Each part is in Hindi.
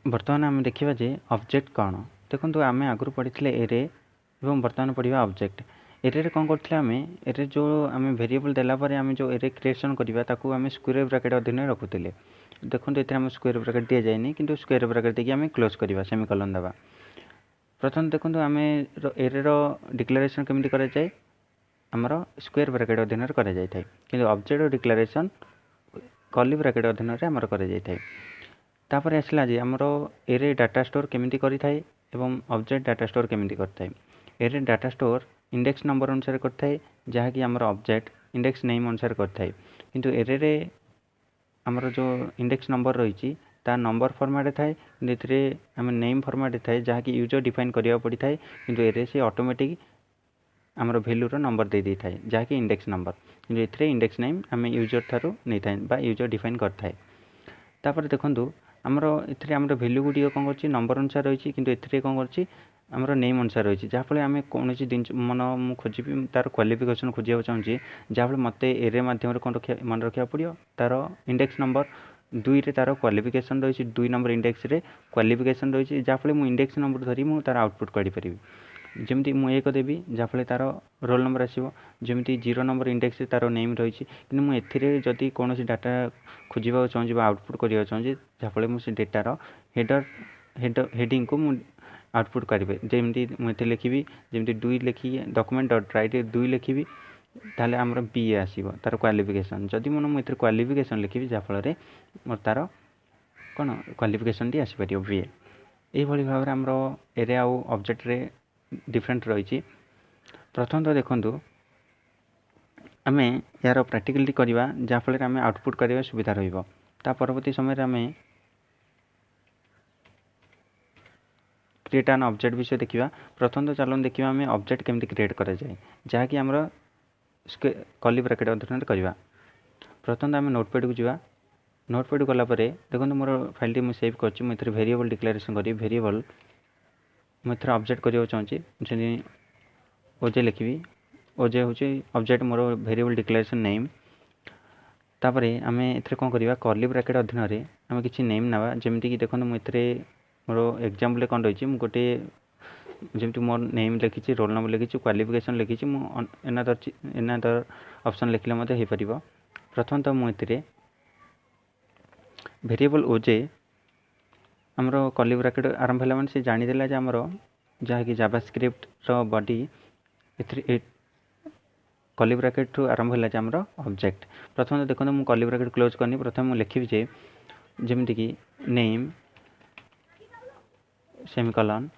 बर्तमान आम देखा जे ऑब्जेक्ट कौन देखो आम आगु पढ़ी एरे और बर्तमान पढ़ा ऑब्जेक्ट। एरे कौन करते आम एरे जो आम वेरिएबल देलापर आम जो एरे क्रिएशन करवा आम स्क्वायर ब्रैकेट अधीन रखुले। देखो ये आम स्क्वायर ब्रैकेट दि जाए कि स्क्वायर ब्रैकेट देखिए आम क्लोज करवा सेमिकोलन देवा। प्रथम देखो आम एरे डिक्लेरेशन केमती कराए आमर स्क्वायर ब्रैकेट अधीन कराए कि ऑब्जेक्ट डिक्लेरेशन कर्ली ब्रैकेट अधीन आमर कराए। तापर आसला जे आमर एरे डाटा स्टोर केमिति करिथाय एवं ऑब्जेक्ट डाटा स्टोर केमिति करथाय। Array data store index number अनुसार करथाय जहाँकि आमर ऑब्जेक्ट इंडेक्स नेम अनुसार करथाय। किंतु एरे रे आमर जो इंडेक्स नंबर रही ता नंबर फॉर्मेट थाए कि आम नेम फॉर्मेट थाए जहाँकि यूजर डिफाइन करिया पड़ी थाए किंतु एरे से ऑटोमेटिक आमर वैल्यूर नंबर दे दी थाए जहाँकि इंडेक्स नंबर किंतु एथिरे इंडेक्स नेम आम यूजर थारू नहीं थाए बा यूजर डिफाइन करथाय। तापर देखंतु आमर एथिरे आमर वैल्यू गुडी कौन करछि नंबर अनुसार रही किंतु एथिरे कौन करछि आमर नेम अनुसार रही जहाँफल आम कौन जिन मन मुझे खोजी तार क्वालिफिकेशन खोजा चाहिए जहाँफल मत एरे मध्यम कौन रखा मन रखा पड़ो तार इंडेक्स नंबर 2 रे तार क्वालिफिकेशन रही 2 नंबर इंडेक्स रे क्वालिफिकेशन रही जहाँफल मुझे इंडेक्स नंबर धरी मुझे तार आउटपुट काढ़ी जमी मुझे एक देवी जहाँफल तार रोल नंबर आसो जमी 0 नंबर इंडेक्स तार नेम रही कि मुझे जदि कौन डाटा खोजा चाहिए आउटपुट करने चाहिए जहाँफल मुझे डेटार हेडिंग को मुझे आउटपुट करेंगे जमी मुझे लिखी जमी 2 लिखी डॉक्यूमेंट डॉट राइट 2 लिखी ताले आमर बी आसो तार क्वालिफिकेशन जदि मुझे क्वालिफिकेशन लिखी जहाँफल मोर तार कौन क्वालिफिकेशन टी आसपर बी ए भाव में आमर एरे आउ ऑब्जेक्ट रे डिफरेंट रही। प्रथम तो देखु आम यार प्रैक्टिकली करवा जहाँफल आम आउटपुट करने सुविधा रहा परवर्ती समय आम क्रिएट एन ऑब्जेक्ट विषय देखा। प्रथम तो चलो देखा आम ऑब्जेक्ट केमती क्रिएट कराए जहाँकि आमर कर्ली ब्रैकेट अधीन करवा। प्रथम तो आम नोटपैड को जावा नोटपैड गलापर देखो मोर फाइल टी सेव कर वेरिएबल डिक्लेरेशन करी वेरिएबल मुझे ऑब्जेक्ट करने चाहिए ओजे लिखी ओजे हूँ ऑब्जेक्ट मोर वेरिएबल डिक्लेरेशन नेम। तापर आम ए कौन करवा कर्ली ब्रैकेट अधीन आम किसी नेम ना जमीक देखो मुझे मोर एग्जाम्पल कौन रही गोटे जमी मोर नेम लिखी रोल नंबर लिखी क्वालिफिकेशन लिखी एनादर ऑप्शन लिखले हो पार। प्रथम तो मुझे वेरिएबल ओजे आमर कर्ली ब्रैकेट आरंभ है से जानीदेला जे आमर जहाँकि जावास्क्रिप्ट रो बॉडी कर्ली ब्रैकेट रु आरंभ है आमर ऑब्जेक्ट। प्रथम तो देखो मुझे कर्ली ब्रैकेट क्लोज करनी प्रथम मुझे लिखी जे जमीक नेम सेमिकोलन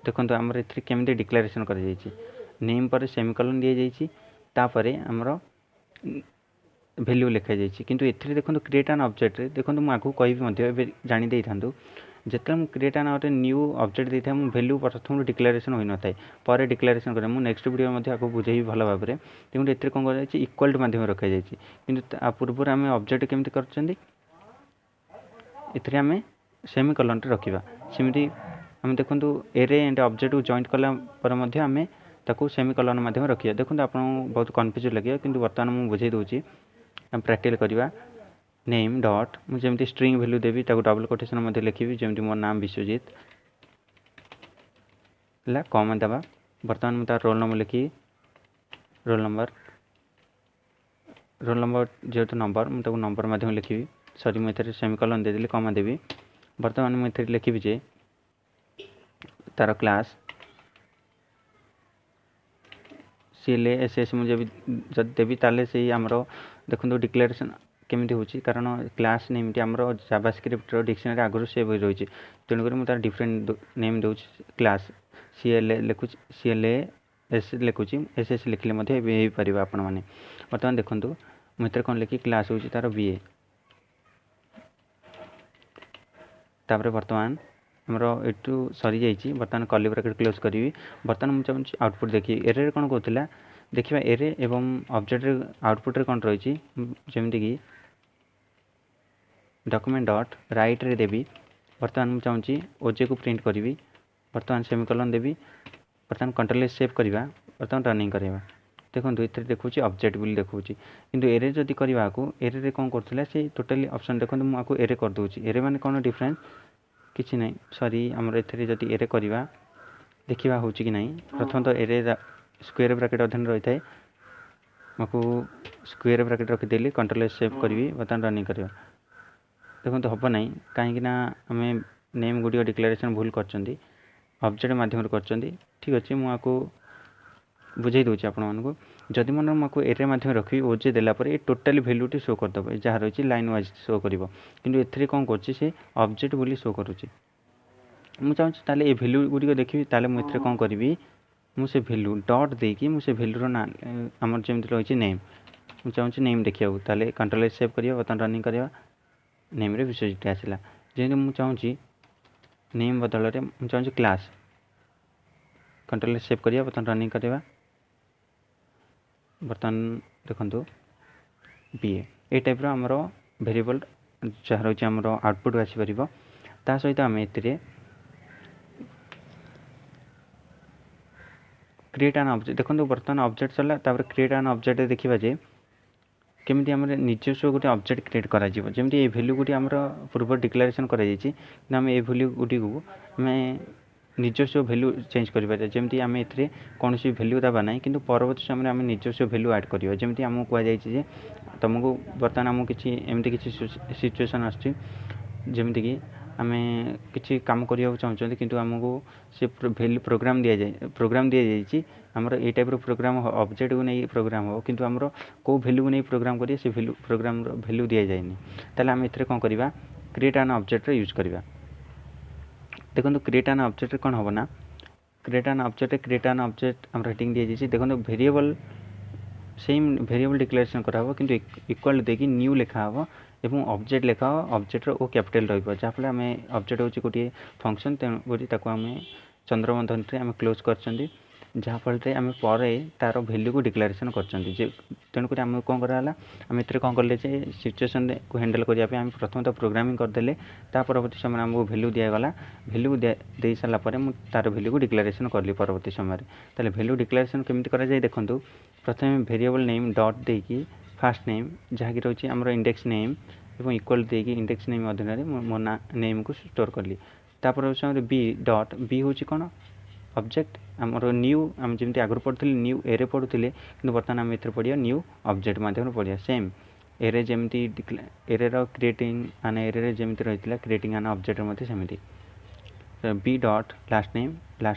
देखो आमर केमती डिक्लेरेशन कर नेम पर सेमिकोलन दि जाइए तापर आमर वैल्यू लिखा जाइए किंतु एथिरे देखो क्रिएट एन ऑब्जेक्ट देखो मुझे आगू कहि जानी दे था जिते मुझे क्रिएट एन गोटे न्यू ऑब्जेक्ट देता है वैल्यू प्रथम डिक्लेरेशन हो न था पर डिक्लेरेशन करें नेक्स्ट वीडियो में आपको बुझे भल भाव में तेणु ए कौन कर इक्वल माध्यम रखा जाइए किंतु पूर्व आम ऑब्जेक्ट केमती कर आम सेमिकोलन रखा सेमती आम देखो एरे एंड ऑब्जेक्ट को जॉइंट कलापर आम ताकू सेमिकोलन माध्यम रखिए। देखो आप बहुत कन्फ्यूज लगे कि बर्तमान मुझे बुझे दूसरी आम प्रैक्टिकल करवा नेम डॉट मुझे स्ट्रिंग वैल्यू देवी डबल कोटेशन मध्य लिखी जमी मोर नाम विश्वजीत है कम देवा। बर्तमान मुझे रोल नंबर लिखी रोल नंबर जेहेतु नंबर मुझे नंबर माध्यम लिखी सॉरी मुझे सेमिकोलन देदेली कमा देवी। बर्तमान मुझे लिखी जे तार क्लास सीएलए एसएस मुझे जब देवी ताले से आमर देखो डिक्लेरेशन केमिति होची कारण क्लास नेम टी आमर जावास्क्रिप्ट डिक्शनरी आगु सेव हो रही तेणुक मुझे डिफरेंट नेम दूँ क्लास सीएलए लिखु सीएलए एस लिखुची एसएस लिखले हो पार आपण मैंने। बर्तमान देखो मुझे कौन लिखी क्लास हूँ तार बीए तापर बर्तमान आमर यू सरी जाइए बर्तमान कर्ली ब्रैकेट क्लोज करी। बर्तमान मुझे चाहूँ आउटपुट देखिए एरे कौन कहला देखा एरे एवं ऑब्जेक्ट आउटपुट रे कौन रही जमीक डॉक्यूमेंट डॉट राइट रे देवी। बर्तमान मुझे चाहूँगी ओजे को प्रिंट करी बर्तमान सेमिकोलन देवी बर्तमान कंट्रोल सेव करवा बर्तमान रनिंग करवा देखो ये देखूँ ऑब्जेक्ट बोली देखूँ किंतु एरे जदि करने को एरे कौन कर टोटाली ऑप्शन देखो मुझे एरे करदे एरे माने कौन डिफरेंस किसी ना सॉरी आमर एथे जदि एरे करवा देखा हो कि ना प्रथम तो एरे स्क्वायर ब्रैकेट अधीन रही है मको स्क्वायर ब्रैकेट रखिदेली कंट्रोल सेव करी बर्तमान रनिंग करवा देखो हम ना कहीं आम नेम गुड़िक डिक्लेरेशन भूल कर ऑब्जेक्ट माध्यम कर ठीक अच्छे मुझे बुझे दूसरी आपको जदि मन मुझे एरे माध्यम रखी ओजे देलापर ये टोटाली भैल्यूटी शो करदे जहाँ रही लाइन वाइज शो कर एथेरे कौन कर ऑब्जेक्ट बोली शो करुच्ची मुझे चाहिए ये भैल्यू गुड़िक देखी मुझे कौन करी मुझे भैल्यू डॉट देकी मुझे भैल्यूर ना आमर जमी रही नेम मुझे चाहूँ नेम देखा ताले कंट्रोल सेव करिए बर्तमान रनिंग करवा नेम रे विश्वजित आसला जमी मुझे चाहूँ नेम बदल मुझे चाहूँ क्लास कंट्रोल सेव करिए बर्तमान रनिंग करवा बर्तमान देखो बीए ए टाइप आमर वेरिएबल जहाँ रही आमर आउटपुट आसीपर ता सहित आम ए क्रिएट एन ऑब्जेक्ट देखो बर्तमान ऑब्जेक्ट चला क्रिएट एन ऑब्जेक्ट देखा जे केमी आम निजस्व गोटे ऑब्जेक्ट क्रिएट करमती ये भैल्यू गुटी आम पूर्व डिक्लेरेशन कर ये भैल्यू गुटी को आम निजस्व भैल्यू चेंज कर जमी आम ए कौन भैल्यू दबा ना कि परवर्त समय आम निजस्व भैल्यू ऐड करवा जमी आमको कहुई तुमको बर्तमान आमको किसी एमती किसी सिचुएसन आमती कि आम किसी कम करने चाहूँ कि आमको से भैल्यू प्रोग्राम दि जाए आमर ये टाइप प्रोग्राम ऑब्जेक्ट को नहीं प्रोग्राम हो किंतु आमर को भैल्यू को नहीं प्रोग्राम करिए से भैल्यू प्रोग्राम भैल्यू दि जाए ताले आम एथरे कौन करवा क्रिएट एन ऑब्जेक्ट यूज करवा देखो क्रिएट एन ऑब्जेक्ट कौन हम ना क्रिएट एन ऑब्जेक्ट आम हेडिंग दी जाए देखो वेरिएबल सेम वेरिएबल डिक्लेरेशन कराव किंतु इक्वल देकी न्यू लिखा हम एवं ऑब्जेक्ट लिखा ऑब्जेक्ट ओ कैपिटल रहा आम ऑब्जेक्ट हूँ गोटे फंक्शन तेणुक आम चंद्रबंधन आम क्लोज कर जहाँफल आम पर तार भैल्यू को डिक्लेरेशन कर तेणुक आम कौन कराला आम ए कौन कले सिचुएसन को हैंडल करने आम प्रथम तो प्रोग्रामिंग करदे परवर्ती समय आमको भैल्यू दिगला भैल्यू दे सारापर मुझे तार भैल्यू को डिक्लेरेशन कली परवर्ती समय ताले भैल्यू डिक्लेरेशन केमती करा जाए देखो प्रथम वेरिएबल नेम डॉट देकी फास्ट नेम जहाँकि रही आमर इंडेक्स नेम और इक्वल देकी इंडेक्स नेम अधीन मो नेम को स्टोर कली तापर समय बी डॉट बी हूँ कौन ऑब्जेक्ट आमर न्यू आम जमी आगुरी पढ़ुली न्यू एरे पढ़ुले कि बर्तमान आम ए पढ़िया न्यू ऑब्जेक्ट माध्यम पढ़िया सेम एरे जमी एरे क्रिएटिंग आन एरे जमी रही क्रिएटिंग आन ऑब्जेक्ट सेमती बी डॉट लास्ट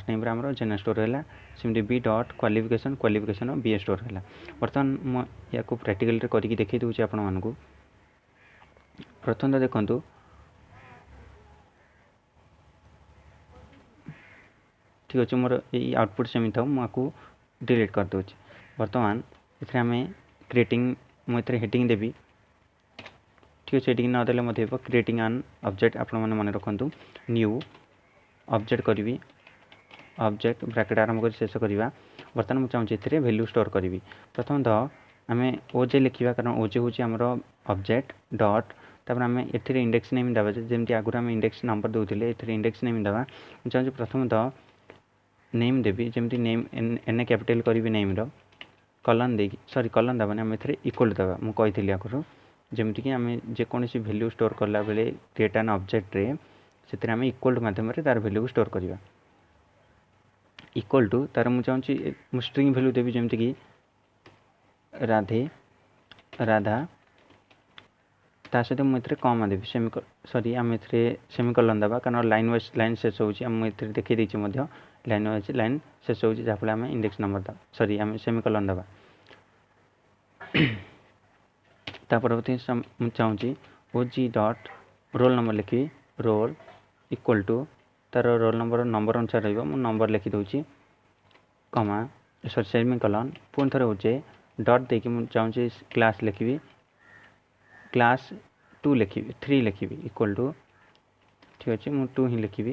नेम आमर जेना स्टोर है सेमती B dot qualification B store है बर्तमान मुझे प्रैक्टिकल करके देखी दूसरी आपण मानक प्रथम तो देखो ठीक अच्छे मोर ये आउटपुट सेमी था मुझे डिलीट कर दूँ बर्तमान इथे आम क्रिएटिंग मुझे हेडिंग देवी ठीक अच्छे हेडिंग नदेले मत क्रिएटिंग आन ऑब्जेक्ट आपण मैंने मन रखु न्यू ऑब्जेक्ट करी ऑब्जेक्ट ब्रैकेट आरंभ कर शेष करवा बर्तमान मुझे चाहूँ ए वैल्यू स्टोर करी प्रथम तो आम ओजे लिखा कारण ओजे हूँ आमर ऑब्जेक्ट डॉट तापर आम ए इंडेक्स नेम देवा जमी आगुरी आम इंडेक्स नंबर दूसरे ए इंडेक्स नेम देवा मुझे चाहूँ प्रथम तो नेम देवी जमी नेम एन कैपिटल करी नेम कलन दे सॉरी कलन देवानी आम ए इक्वल देवा मुझे कही आगुरी जमीक आम जेकोसी भैल्यू स्टोर कला बेले क्रिएट एन ऑब्जेक्ट रे से आम इक्वल मध्यम तार भैल्यू को स्टोर करवा इक्वल टू तार मुझे चाहूँ स्ट्रिंग भैल्यू देवी जमीक राधा ता सहित मुझे कम देवी सॉरी आम ए सेमिकलन देवा कारण लाइन वाइज लाइन शेष होती देखी देती लाइन वाइज लाइन शेष होती जहाँफल आम इंडेक्स नंबर देवा सॉरी आम सेमिकलन देवा ता परवर्ती मुझे चाहूँ ओजी डॉट रोल नंबर लिखी रोल इक्वल टू तार रोल नंबर अनुसार रही नंबर लिखी दूसरी कमा सॉरी सेमिकलन पुणी थे होचे डॉट देकी मुझे चाहूँ क्लास लिखी क्लास 2 लिखी 3 लिखी इक्वल टू ठीक अच्छे मुझे 2 ही लिखी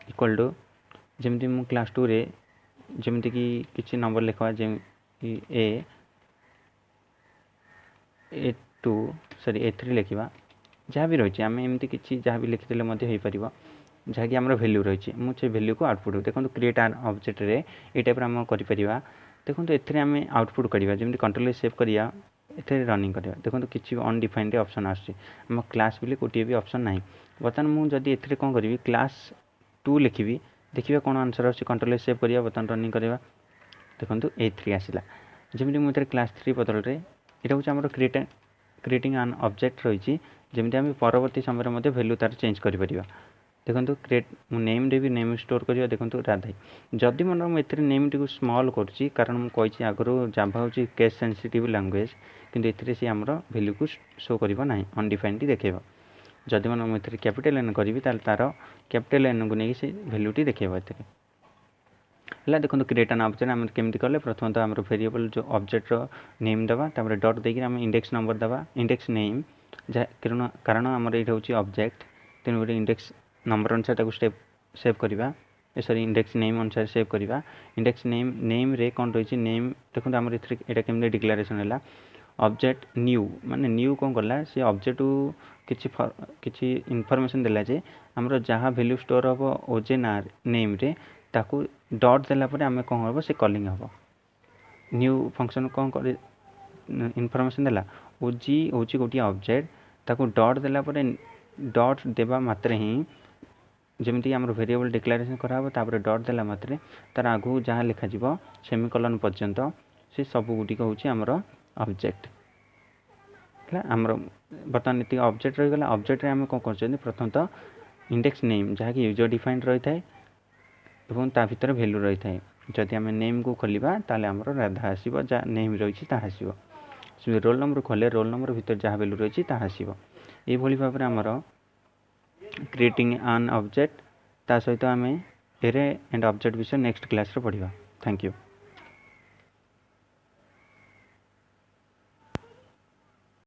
इक्वल टू जमी मु क्लास 2 रे जमीक किसी नंबर लिखा जमी ए2 सॉरी ए3 लिखा जहाँ भी रही आम एमती किसी जहाँ भी लिखिदेले हो पार जहाँकि आम वैल्यू रही मुझे वैल्यू को आउटपुट देखो क्रिएट एन ऑब्जेक्ट रे ये टाइप आम कर देखो एथिरे आम आउटपुट करवा जमी कंट्रोल सेव करिया एथे रनिंग करवा देखो किसी अनडिफाइंड ऑप्शन आम क्लास बोली गोटे भी ऑप्शन ना बर्तमान मुझे एथिरे कौन करी क्लास 2 लिखी देखिए कौन आंसर अच्छे कंट्रोल सेव करिया बर्तमान रनिंग करवा देखो A3 आसला जमी मुझे क्लास 3 बदल में यहाँ हूँ आम क्रिएटिंग आन ऑब्जेक्ट रही जमी आम परवर्ती समय वैल्यू तार चेंज कर देखो क्रिएट नेम रे भी नेम स्टोर करवा देखो राधे जदि मन मुझे नेम टी स्मॉल करुँची कारण मुझे आगुरी जाभा हूँ केस सेंसिटिव लैंग्वेज किंतु एथिरे सी आमर वैल्यू को शो करना ना अनडिफाइंड देखेब जदि मन मुझे कैपिटल एन करी तार कैपिटल एन को लेकिन से वैल्यू टी देखेब है देखो क्रिएट एन ऑब्जेक्ट आम केमती कले प्रथम तो आम वेरिएबल जो ऑब्जेक्ट नेम दवा डॉट देकर आम इंडेक्स नंबर दवा इंडेक्स नेम जहाँ कारण आमर ये हूँ ऑब्जेक्ट तेणु गोटे इंडेक्स नंबर अनुसार स्टेप सेव करवा सॉरी इंडेक्स नेम अनुसार सेव करवा इंडेक्स नेम रे कौन रही नेम देखो आम यहाँ केमती डिक्लेरेशन है ऑब्जेक्ट न्यू माने न्यू कौन कला सी ऑब्जेक्ट किसी इनफॉरमेशन देला जे आमर जहाँ वैल्यू स्टोर हम ओजे ना नेम रे ताकू डॉट देला परे आमे कौन हम से कॉलिंग हम न्यू फंक्शन कौन कर इनफॉरमेशन देला ओजी होची गोटे ऑब्जेक्ट ताकू डॉट देला परे डॉट देवा मात्रे ही जमीती आम वेरिएबल डिक्लेरेशन कराब तापर डॉट देला मात्रे तार आगू जहाँ लिखा जीवो सेमिकोलन पर्यंत से सब गुटिक हूँ आमर ऑब्जेक्ट है आमर बर्तमान ये ऑब्जेक्ट रहीगला ऑब्जेक्ट रे आम कौन कर प्रथम तो इंडेक्स नेम जहाँकि यूजर डिफाइंड रही है और ता भीतर वैल्यू रही है जदि आम नेम को खोलिबा ताले आमर राधा आसीबो जा नेम रही ता आसीबो रोल नंबर खोले रोल नंबर भीतर जहाँ वैल्यू रही ता आसीबो ये भली भाव में आमर क्रिएटिंग एन ऑब्जेक्ट ता सहित आम एरे एंड ऑब्जेक्ट विषय नेक्स्ट क्लास रे पढ़िबा थैंक यू।